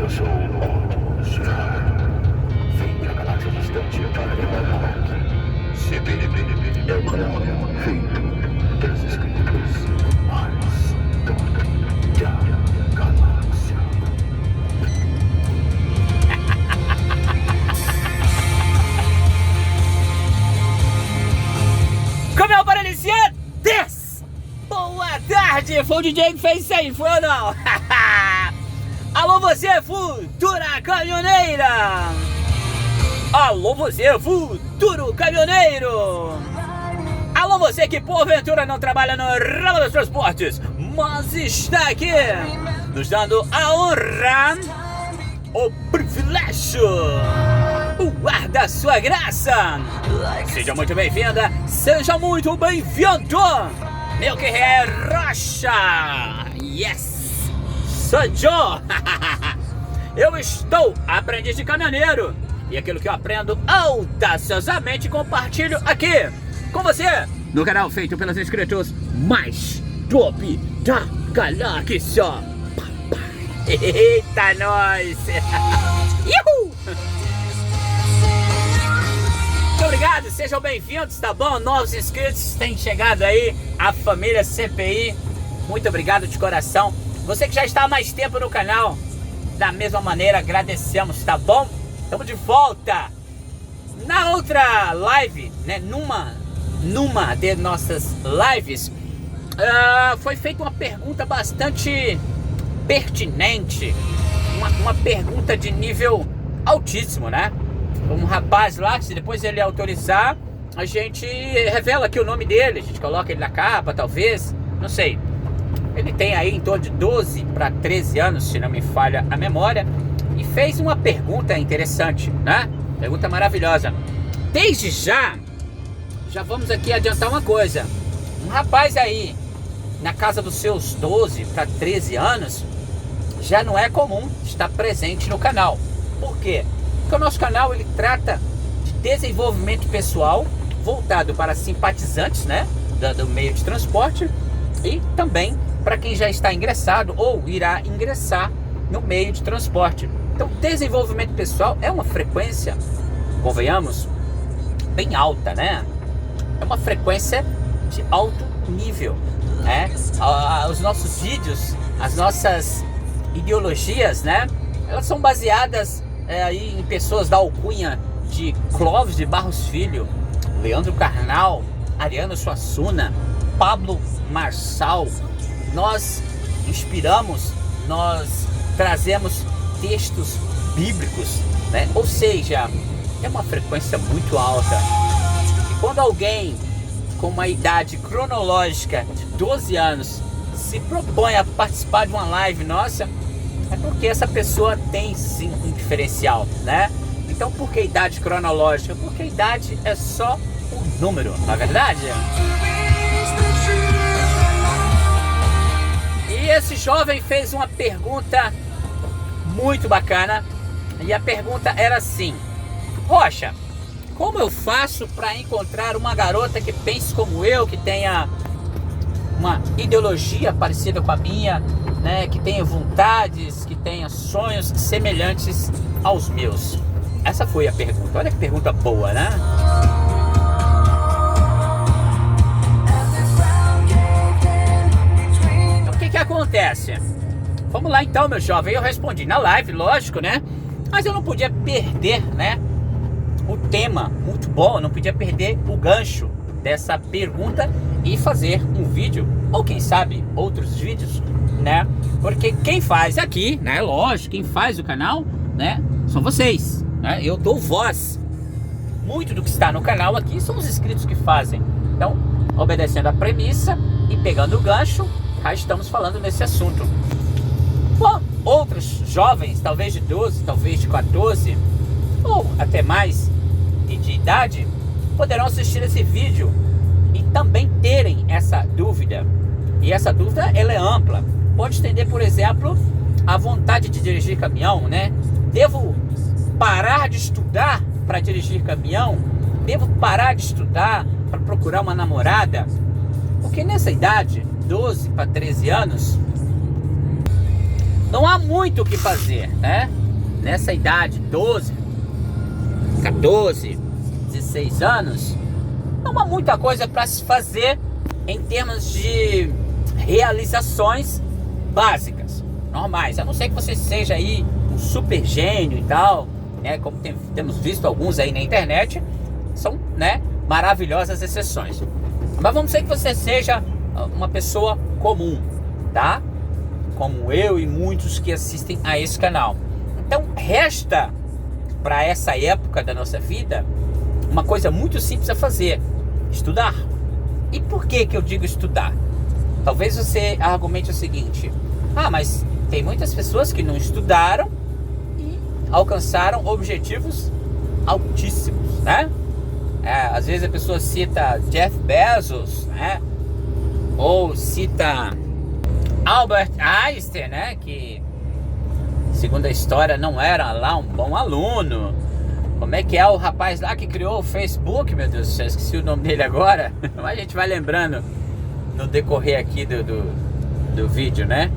Eu sou o Sr. Fim de galáxia distante para levar CBDB é o canal feito pelos escritores mais top da galáxia. Como é o paralisiantes? Boa tarde, foi o DJ que fez isso aí, foi ou não? Alô você, futura caminhoneira! Alô você, futuro caminhoneiro! Alô você que porventura não trabalha no ramo dos transportes, mas está aqui nos dando a honra, o privilégio, o ar da sua graça. Seja muito bem-vinda, seja muito bem-vindo, meu guerreiro Rocha. Yes, sou eu. Eu estou aprendiz de caminhoneiro e aquilo que eu aprendo audaciosamente compartilho aqui com você no canal feito pelos inscritos mais top da galáxia. Eita, nós! Uhul! Muito obrigado, sejam bem-vindos, tá bom? Novos inscritos têm chegado aí, a família CPI. Muito obrigado de coração. Você que já está há mais tempo no canal, da mesma maneira, agradecemos, tá bom? Estamos de volta. Na outra live, né, numa de nossas lives, foi feita uma pergunta bastante pertinente, uma pergunta de nível altíssimo, né? Um rapaz lá, que se depois ele autorizar, a gente revela aqui o nome dele, a gente coloca ele na capa, talvez, não sei. Ele tem aí em torno de 12 para 13 anos, se não me falha a memória, e fez uma pergunta interessante, né? Pergunta maravilhosa. Desde já vamos aqui adiantar uma coisa. Um rapaz aí, na casa dos seus 12 para 13 anos, já não é comum estar presente no canal. Por quê? Porque o nosso canal ele trata de desenvolvimento pessoal voltado para simpatizantes, né, do meio de transporte, e também para quem já está ingressado ou irá ingressar no meio de transporte. Então, desenvolvimento pessoal é uma frequência, convenhamos, bem alta, né? É uma frequência de alto nível, né? Os nossos vídeos, as nossas ideologias, né? Elas são baseadas aí em pessoas da alcunha de Clóvis de Barros Filho, Leandro Carnal, Ariano Suassuna, Pablo Marçal. Nós inspiramos, nós trazemos textos bíblicos, né? Ou seja, é uma frequência muito alta. E quando alguém com uma idade cronológica de 12 anos se propõe a participar de uma live nossa, é porque essa pessoa tem sim um diferencial, né? Então, por que idade cronológica? Porque a idade é só um número, não é verdade? E esse jovem fez uma pergunta muito bacana. E a pergunta era assim: Rocha, como eu faço para encontrar uma garota que pense como eu, que tenha uma ideologia parecida com a minha, né, que tenha vontades, que tenha sonhos semelhantes aos meus? Essa foi a pergunta. Olha que pergunta boa, né? Então, o que acontece? Vamos lá então, meu jovem. Eu respondi na live, lógico, né? Mas eu não podia perder, né, o tema muito bom, eu não podia perder o gancho dessa pergunta e fazer um vídeo, ou quem sabe outros vídeos, né? Porque quem faz aqui, né, lógico, quem faz o canal, né, são vocês, né? Eu dou voz. Muito do que está no canal aqui são os inscritos que fazem. Então, obedecendo a premissa e pegando o gancho, já estamos falando nesse assunto. Bom, outros jovens, talvez de 12, talvez de 14, ou até mais de idade, poderão assistir esse vídeo e também terem essa dúvida. E essa dúvida, ela é ampla. Pode estender, por exemplo, a vontade de dirigir caminhão, né? Devo parar de estudar para dirigir caminhão? Devo parar de estudar para procurar uma namorada? Porque nessa idade, 12 para 13 anos, não há muito o que fazer, né? Nessa idade, 12, 14, 16 anos, não há muita coisa para se fazer em termos de realizações básicas, normais. A não ser que você seja aí um super gênio e tal, né? Como temos visto alguns aí na internet, são, né, maravilhosas exceções. Mas vamos dizer que você seja uma pessoa comum, tá? Como eu e muitos que assistem a esse canal. Então resta para essa época da nossa vida uma coisa muito simples a fazer: estudar. E por que eu digo estudar? Talvez você argumente o seguinte: ah, mas tem muitas pessoas que não estudaram e alcançaram objetivos altíssimos, né? Às vezes a pessoa cita Jeff Bezos, né? Ou cita Albert Einstein, né? Que, segundo a história, não era lá um bom aluno. Como é que é o rapaz lá que criou o Facebook? Meu Deus do céu, esqueci o nome dele agora. Mas a gente vai lembrando no decorrer aqui do vídeo, né?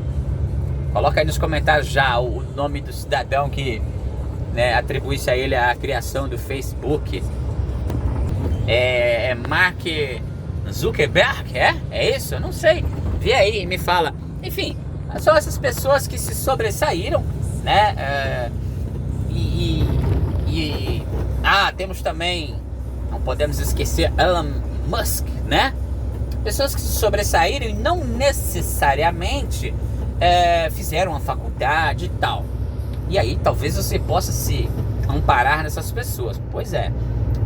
Coloca aí nos comentários já o nome do cidadão que, né, atribui-se a ele a criação do Facebook. É Mark Zuckerberg, é isso? Eu não sei. Vê aí, me fala. Enfim, são essas pessoas que se sobressaíram, né? Temos também, não podemos esquecer, Elon Musk, né? Pessoas que se sobressaíram e não necessariamente fizeram a faculdade e tal. E aí talvez você possa se amparar nessas pessoas. Pois é,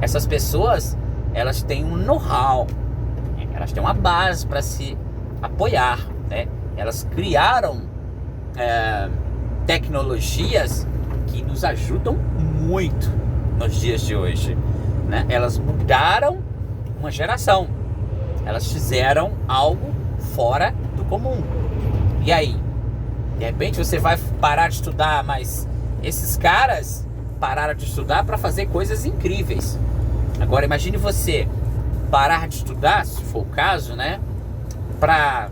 essas pessoas, elas têm um know-how, elas têm uma base para se apoiar, né? Elas criaram tecnologias que nos ajudam muito nos dias de hoje, né? Elas mudaram uma geração, elas fizeram algo fora do comum. E aí, de repente você vai parar de estudar, mas esses caras pararam de estudar para fazer coisas incríveis. Agora imagine você parar de estudar, se for o caso, né, para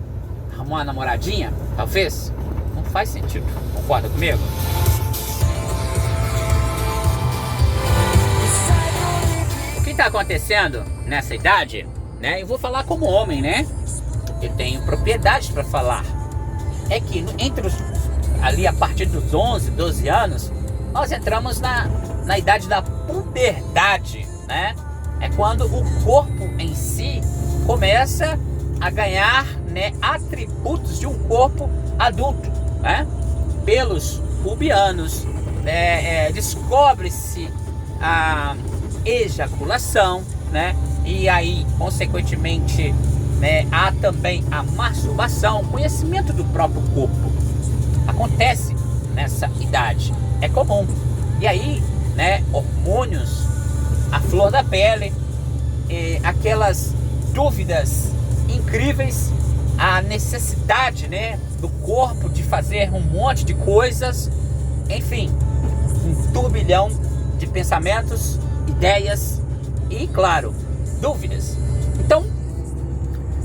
arrumar uma namoradinha, talvez. Não faz sentido, concorda comigo? O que está acontecendo nessa idade, né? Eu vou falar como homem, né? Eu tenho propriedades para falar. É que ali a partir dos 11, 12 anos, nós entramos na idade da puberdade, né? É quando o corpo em si começa a ganhar, né, atributos de um corpo adulto, né? Pelos pubianos, descobre-se a ejaculação, né? E aí, consequentemente, né, há também a masturbação, conhecimento do próprio corpo. Acontece nessa idade, é comum. E aí, né, hormônios, a flor da pele, aquelas dúvidas incríveis, a necessidade, né, do corpo de fazer um monte de coisas, enfim, um turbilhão de pensamentos, ideias e, claro, dúvidas. Então,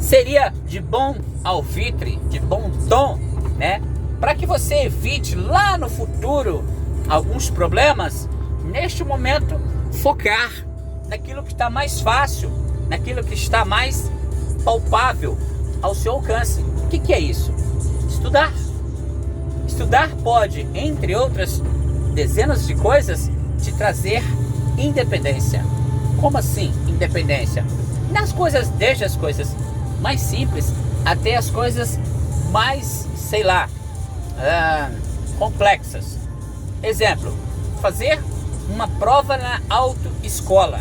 seria de bom alvitre, de bom tom, né, para que você evite lá no futuro alguns problemas, neste momento focar naquilo que está mais fácil, naquilo que está mais palpável ao seu alcance. O que é isso? Estudar. Estudar pode, entre outras dezenas de coisas, te trazer independência. Como assim independência? Desde as coisas mais simples até as coisas mais, sei lá, complexas. Exemplo, fazer uma prova na autoescola,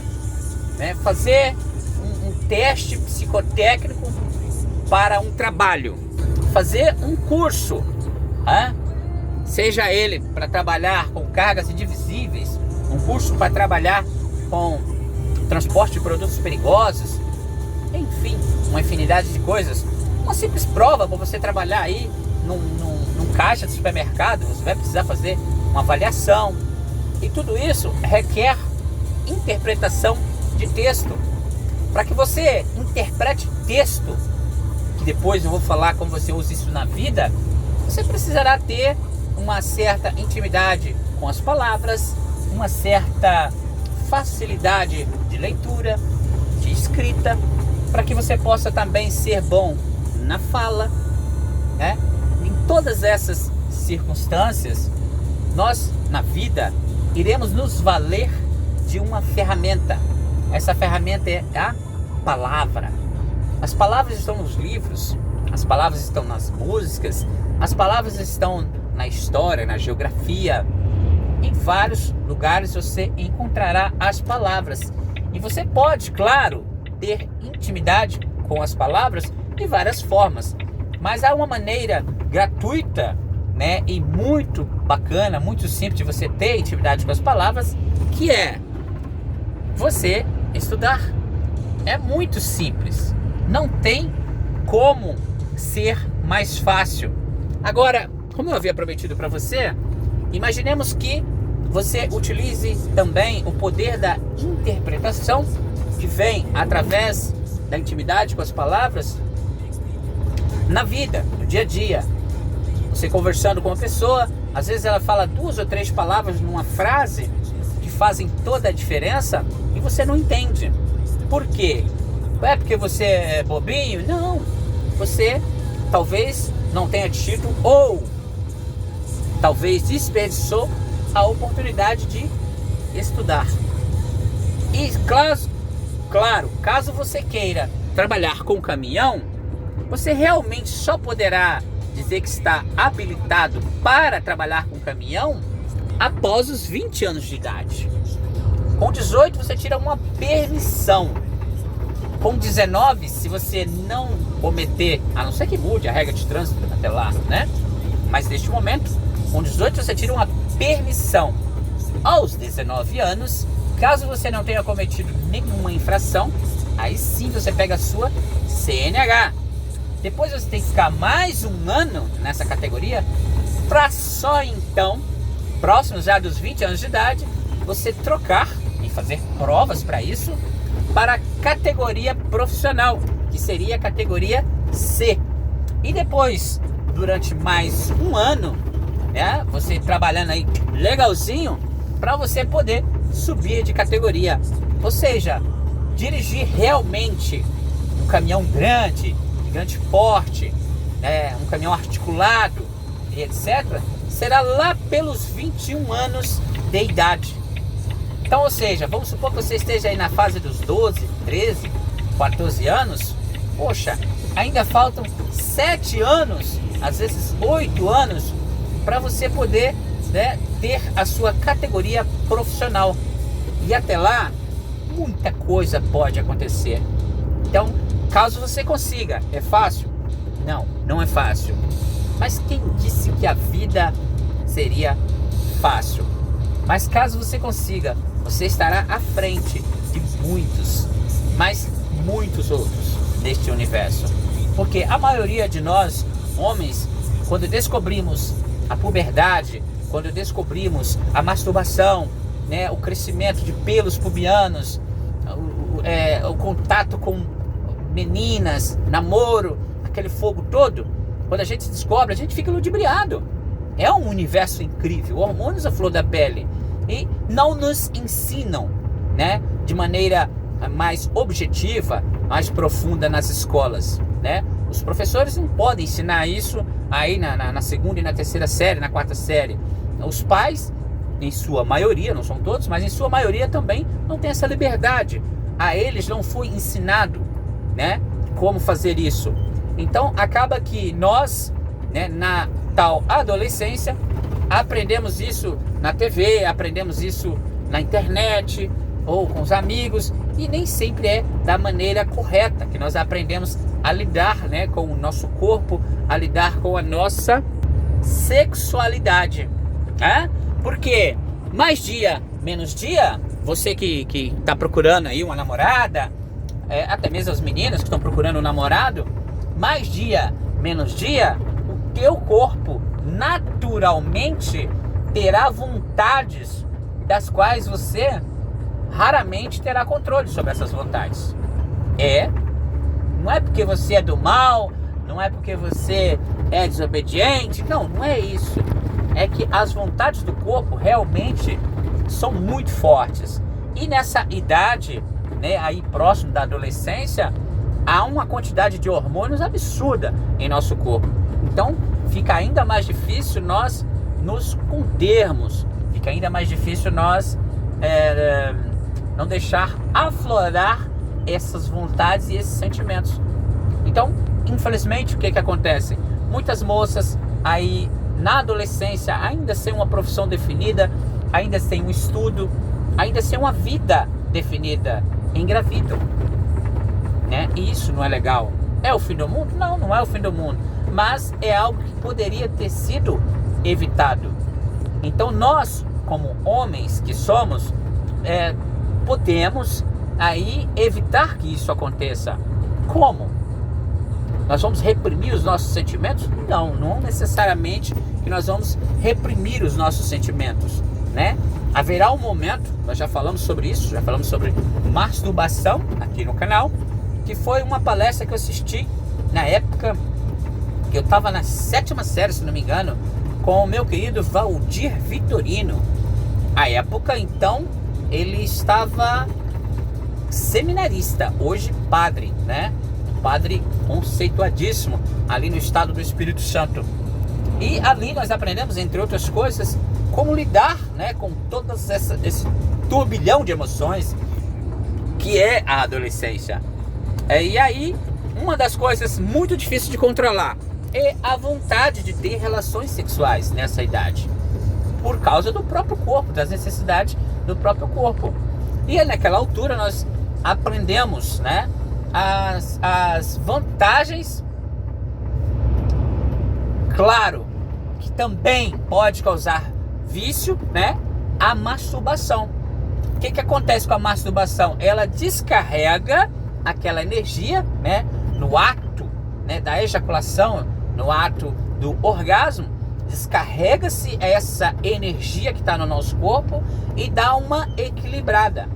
né? Fazer um teste psicotécnico para um trabalho, fazer um curso, seja ele para trabalhar com cargas indivisíveis, um curso para trabalhar com transporte de produtos perigosos, enfim, uma infinidade de coisas. Uma simples prova para você trabalhar aí num caixa de supermercado, você vai precisar fazer uma avaliação. E tudo isso requer interpretação de texto. Para que você interprete texto, que depois eu vou falar como você usa isso na vida, você precisará ter uma certa intimidade com as palavras, uma certa facilidade de leitura, de escrita, para que você possa também ser bom na fala, né? Em todas essas circunstâncias, nós na vida iremos nos valer de uma ferramenta. Essa ferramenta é a palavra. As palavras estão nos livros, as palavras estão nas músicas, as palavras estão na história, na geografia. Em vários lugares você encontrará as palavras. E você pode, claro, ter intimidade com as palavras de várias formas. Mas há uma maneira gratuita, né, e muito bacana, muito simples de você ter intimidade com as palavras, que é você estudar. É muito simples. Não tem como ser mais fácil. Agora, como eu havia prometido para você, imaginemos que você utilize também o poder da interpretação, que vem através da intimidade com as palavras, na vida, no dia a dia. Você conversando com uma pessoa, às vezes ela fala 2 ou 3 palavras numa frase que fazem toda a diferença e você não entende. Por quê? É porque você é bobinho? Não. Você talvez não tenha tido ou talvez desperdiçou a oportunidade de estudar. E claro, caso você queira trabalhar com caminhão, você realmente só poderá dizer que está habilitado para trabalhar com caminhão após os 20 anos de idade. Com 18 você tira uma permissão. Com 19, se você não cometer, a não ser que mude a regra de trânsito até lá, né? Mas neste momento, com 18 você tira uma permissão. Aos 19 anos, caso você não tenha cometido nenhuma infração, aí sim você pega a sua CNH. Depois você tem que ficar mais um ano nessa categoria, para só então, próximos já dos 20 anos de idade, você trocar e fazer provas para isso, para a categoria profissional, que seria a categoria C. E depois, durante mais um ano, né, você trabalhando aí legalzinho, para você poder subir de categoria. Ou seja, dirigir realmente um caminhão grande, de grande porte, um caminhão articulado e etc., será lá pelos 21 anos de idade. Então, ou seja, vamos supor que você esteja aí na fase dos 12, 13, 14 anos. Poxa, ainda faltam 7 anos, às vezes 8 anos, para você poder, né, ter a sua categoria profissional. E até lá, muita coisa pode acontecer. Então, caso você consiga, é fácil? Não, não é fácil. Mas quem disse que a vida seria fácil? Mas caso você consiga, você estará à frente de muitos, mas muitos outros neste universo. Porque a maioria de nós, homens, quando descobrimos a puberdade, quando descobrimos a masturbação, né, o crescimento de pelos pubianos, o contato com meninas, namoro, aquele fogo todo, quando a gente descobre, a gente fica ludibriado. É um universo incrível, hormônios à flor da pele. E não nos ensinam, né, de maneira mais objetiva, mais profunda nas escolas, né? Os professores não podem ensinar isso aí na segunda e na terceira série, na quarta série. Os pais, em sua maioria, não são todos, mas em sua maioria também não tem essa liberdade. A eles não foi ensinado, né, como fazer isso. Então acaba que nós, né, na tal adolescência, aprendemos isso na TV, aprendemos isso na internet ou com os amigos, e nem sempre é da maneira correta que nós aprendemos a lidar, né, com o nosso corpo, a lidar com a nossa sexualidade. Porque mais dia, menos dia, você que está procurando aí uma namorada, até mesmo as meninas que estão procurando um namorado, mais dia, menos dia, o teu corpo naturalmente terá vontades das quais você raramente terá controle sobre essas vontades. Não é porque você é do mal, não é porque você é desobediente, não é isso. é que as vontades do corpo realmente são muito fortes. E nessa idade, né, aí próximo da adolescência, há uma quantidade de hormônios absurda em nosso corpo. Então fica ainda mais difícil nós nos contermos, fica ainda mais difícil nós não deixar aflorar essas vontades e esses sentimentos. Então, infelizmente, o que acontece? Muitas moças aí na adolescência, ainda sem uma profissão definida, ainda sem um estudo, ainda sem uma vida definida, engravidam, né? E isso não é legal. É o fim do mundo? Não, não é o fim do mundo, mas é algo que poderia ter sido evitado. Então nós, como homens que somos, podemos aí evitar que isso aconteça. Como? Nós vamos reprimir os nossos sentimentos? Não, não necessariamente que nós vamos reprimir os nossos sentimentos, né? Haverá um momento, nós já falamos sobre isso, já falamos sobre masturbação aqui no canal, que foi uma palestra que eu assisti na época que eu estava na 7ª série, se não me engano, com o meu querido Valdir Vitorino. À época, então, ele estava seminarista, hoje padre, né? Padre conceituadíssimo ali no estado do Espírito Santo. E ali nós aprendemos, entre outras coisas, como lidar, né, com todas esse turbilhão de emoções que é a adolescência. E aí, uma das coisas muito difíceis de controlar é a vontade de ter relações sexuais nessa idade, por causa do próprio corpo, das necessidades do próprio corpo. E aí, naquela altura nós aprendemos, né, as vantagens. Claro que também pode causar vício, né, a masturbação. O que acontece com a masturbação? Ela descarrega aquela energia, né, no ato, né, da ejaculação, no ato do orgasmo, descarrega-se essa energia que está no nosso corpo e dá uma equilibrada.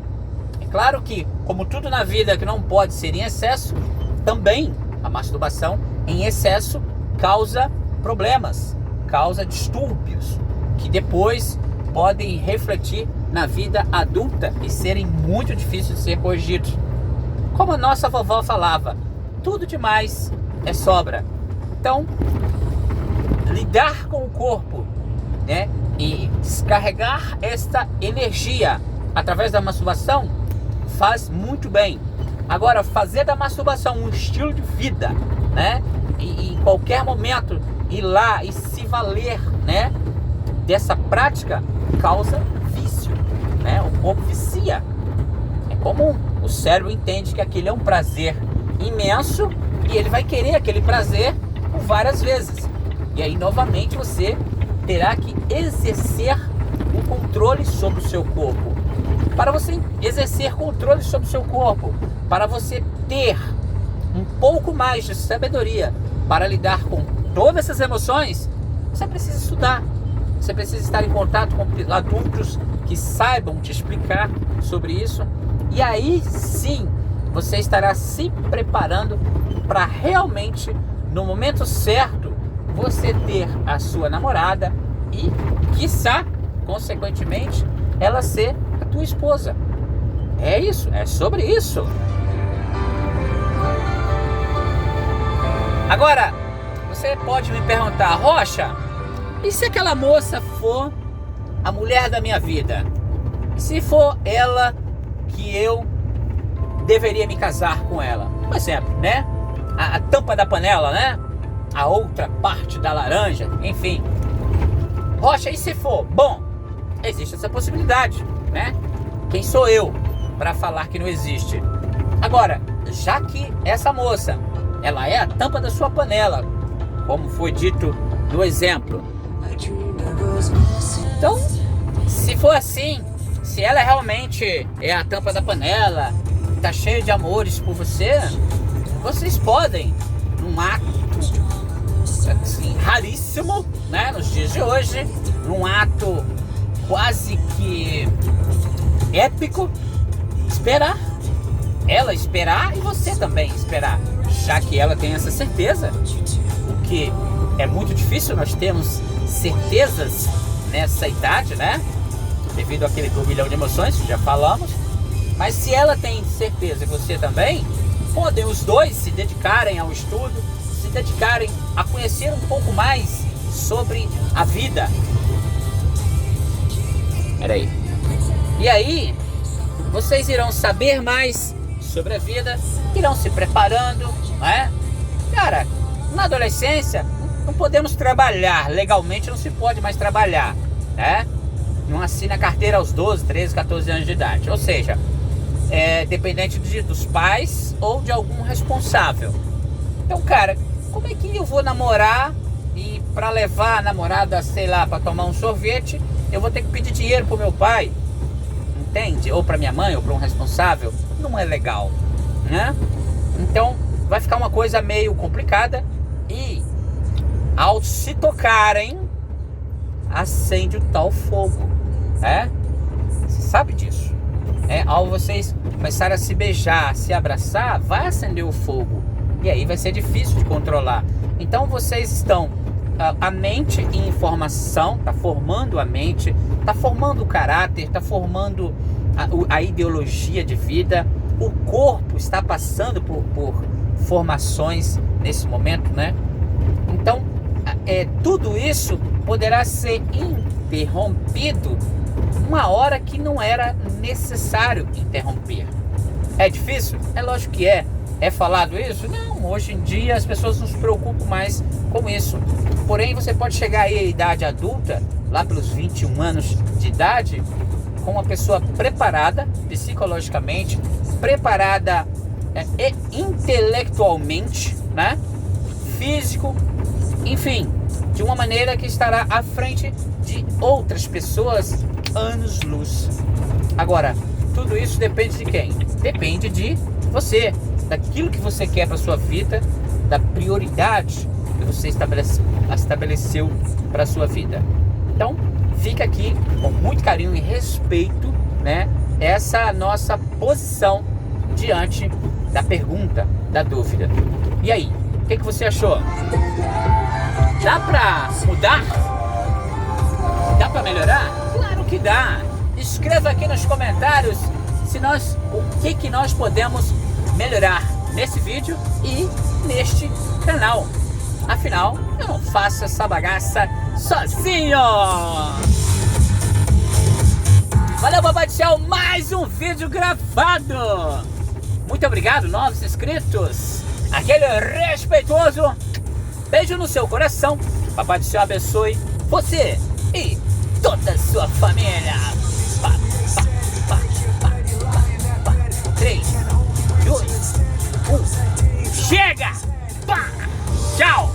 É claro que, como tudo na vida que não pode ser em excesso, também a masturbação em excesso causa problemas, causa distúrbios, que depois podem refletir na vida adulta e serem muito difíceis de ser corrigidos. Como a nossa vovó falava, tudo demais é sobra. Então, lidar com o corpo, né, e descarregar esta energia através da masturbação faz muito bem. Agora, fazer da masturbação um estilo de vida, né, e em qualquer momento ir lá e se valer, né, dessa prática, causa vício, né? O corpo vicia. É comum. O cérebro entende que aquele é um prazer imenso e ele vai querer aquele prazer por várias vezes. E aí, novamente, você terá que exercer o controle sobre o seu corpo. Para você exercer controle sobre o seu corpo, para você ter um pouco mais de sabedoria para lidar com todas essas emoções, você precisa estudar. Você precisa estar em contato com adultos que saibam te explicar sobre isso. E aí sim, você estará se preparando para realmente, no momento certo, você ter a sua namorada e, quiçá, consequentemente, ela ser a tua esposa. É isso, é sobre isso. Agora, você pode me perguntar, Rocha, e se aquela moça for a mulher da minha vida? E se for ela que eu deveria me casar com ela? Por exemplo, né? A tampa da panela, né? A outra parte da laranja, enfim. Rocha, e se for? Bom, existe essa possibilidade, né? Quem sou eu para falar que não existe? Agora, já que essa moça, ela é a tampa da sua panela, como foi dito no exemplo, então, se for assim, se ela realmente é a tampa da panela, tá cheia de amores por você, vocês podem, num ato assim, raríssimo, né, nos dias de hoje, num ato quase que épico, esperar. Ela esperar e você também esperar, já que ela tem essa certeza, o que é muito difícil nós termos certezas nessa idade, né? Devido àquele turbilhão de emoções que já falamos. Mas se ela tem certeza e você também, podem os dois se dedicarem ao estudo, se dedicarem a conhecer um pouco mais sobre a vida. Peraí. E aí, vocês irão saber mais sobre a vida, irão se preparando, né? Cara, na adolescência, não podemos trabalhar, legalmente não se pode mais trabalhar, né? Não assina a carteira aos 12, 13, 14 anos de idade. Ou seja, é dependente dos pais ou de algum responsável. Então, cara, como é que eu vou namorar e para levar a namorada, sei lá, para tomar um sorvete, eu vou ter que pedir dinheiro pro meu pai? Entende? Ou para minha mãe, ou para um responsável? Não é legal, né? Então, vai ficar uma coisa meio complicada e ao se tocarem, acende o tal fogo, né? Você sabe disso. Ao vocês começarem a se beijar, se abraçar, vai acender o fogo. E aí vai ser difícil de controlar. Então vocês estão, a mente em formação, está formando a mente, está formando o caráter, está formando a ideologia de vida. O corpo está passando por formações nesse momento, né? Então, tudo isso poderá ser interrompido uma hora que não era necessário interromper. É difícil? É lógico que é. É falado isso? Não, hoje em dia as pessoas não se preocupam mais com isso. Porém, você pode chegar aí à idade adulta, lá pelos 21 anos de idade, com uma pessoa preparada psicologicamente, preparada intelectualmente, né? Físico, enfim, de uma maneira que estará à frente de outras pessoas anos-luz. Agora, tudo isso depende de quem? Depende de você, daquilo que você quer para sua vida, da prioridade que você estabeleceu para sua vida. Então, fica aqui com muito carinho e respeito, né, essa nossa posição diante da pergunta, da dúvida. E aí, o que você achou? Dá pra mudar? Dá pra melhorar? Claro que dá. Escreva aqui nos comentários o que nós podemos melhorar nesse vídeo e neste canal. Afinal, eu não faço essa bagaça sozinho. Valeu, Papai do Céu, mais um vídeo gravado. Muito obrigado, novos inscritos. Aquele respeitoso beijo no seu coração. Papai do Céu abençoe você e toda a sua família. 3, 2, 1. Chega! Tchau!